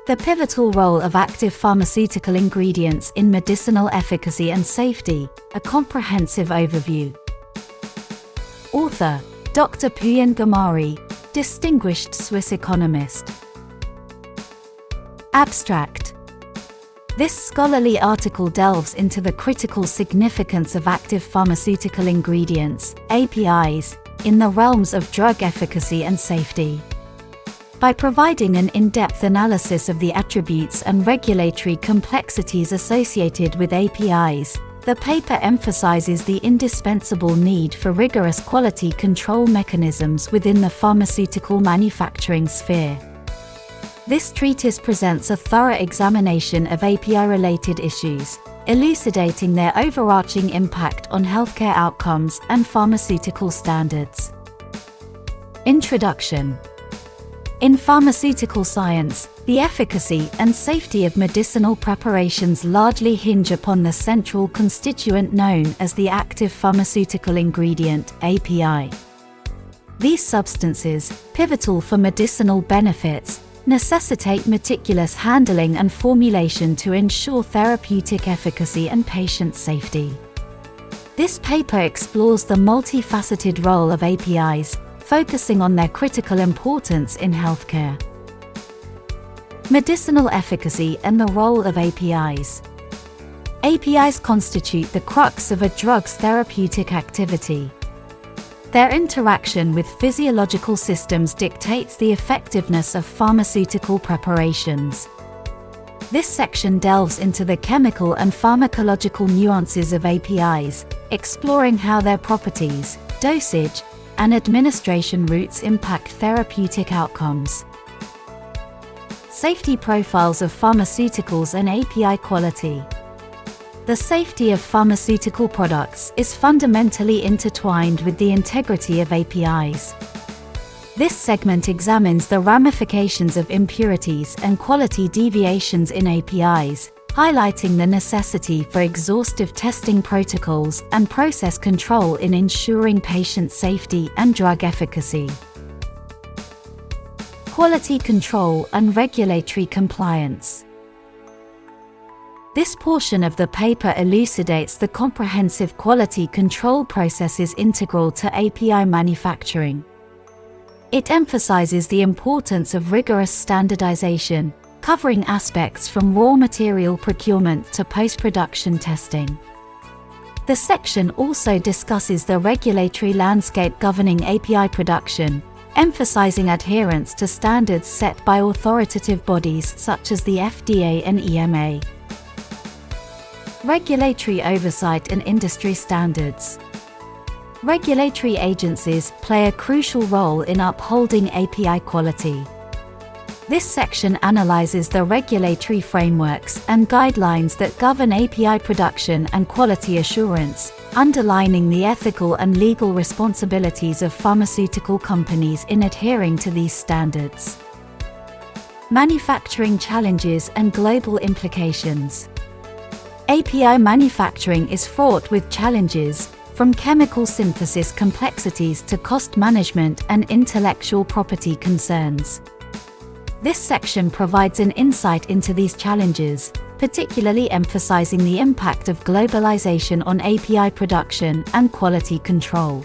The pivotal role of active pharmaceutical ingredients in medicinal efficacy and safety, a comprehensive overview. Author, Dr.Pooyan Ghamari, distinguished Swiss economist. Abstract. This scholarly article delves into the critical significance of active pharmaceutical ingredients, APIs, in the realms of drug efficacy and safety. By providing an in-depth analysis of the attributes and regulatory complexities associated with APIs, the paper emphasizes the indispensable need for rigorous quality control mechanisms within the pharmaceutical manufacturing sphere. This treatise presents a thorough examination of API-related issues, elucidating their overarching impact on healthcare outcomes and pharmaceutical standards. Introduction. In pharmaceutical science, the efficacy and safety of medicinal preparations largely hinge upon the central constituent known as the active pharmaceutical ingredient, API. These substances, pivotal for medicinal benefits, necessitate meticulous handling and formulation to ensure therapeutic efficacy and patient safety. This paper explores the multifaceted role of APIs, focusing on their critical importance in healthcare. Medicinal efficacy and the role of APIs. APIs constitute the crux of a drug's therapeutic activity. Their interaction with physiological systems dictates the effectiveness of pharmaceutical preparations. This section delves into the chemical and pharmacological nuances of APIs, exploring how their properties, dosage, and administration routes impact therapeutic outcomes. Safety profiles of pharmaceuticals and API quality. The safety of pharmaceutical products is fundamentally intertwined with the integrity of APIs. This segment examines the ramifications of impurities and quality deviations in APIs, highlighting the necessity for exhaustive testing protocols and process control in ensuring patient safety and drug efficacy. Quality control and regulatory compliance. This portion of the paper elucidates the comprehensive quality control processes integral to API manufacturing. It emphasizes the importance of rigorous standardization, covering aspects from raw material procurement to post-production testing. The section also discusses the regulatory landscape governing API production, emphasizing adherence to standards set by authoritative bodies such as the FDA and EMA. Regulatory oversight and industry standards. Regulatory agencies play a crucial role in upholding API quality. This section analyzes the regulatory frameworks and guidelines that govern API production and quality assurance, underlining the ethical and legal responsibilities of pharmaceutical companies in adhering to these standards. Manufacturing challenges and global implications. API manufacturing is fraught with challenges, from chemical synthesis complexities to cost management and intellectual property concerns. This section provides an insight into these challenges, particularly emphasizing the impact of globalization on API production and quality control.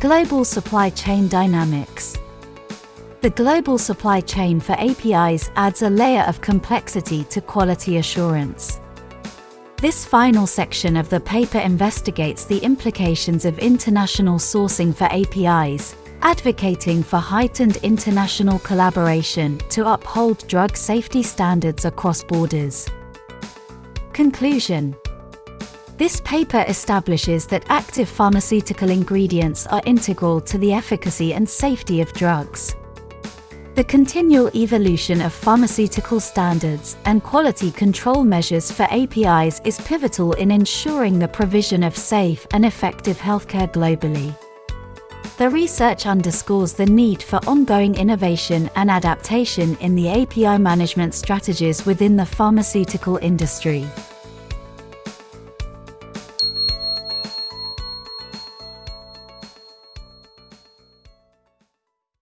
Global supply chain dynamics. The global supply chain for APIs adds a layer of complexity to quality assurance. This final section of the paper investigates the implications of international sourcing for APIs, advocating for heightened international collaboration to uphold drug safety standards across borders. Conclusion. This paper establishes that active pharmaceutical ingredients are integral to the efficacy and safety of drugs. The continual evolution of pharmaceutical standards and quality control measures for APIs is pivotal in ensuring the provision of safe and effective healthcare globally. The research underscores the need for ongoing innovation and adaptation in the API management strategies within the pharmaceutical industry.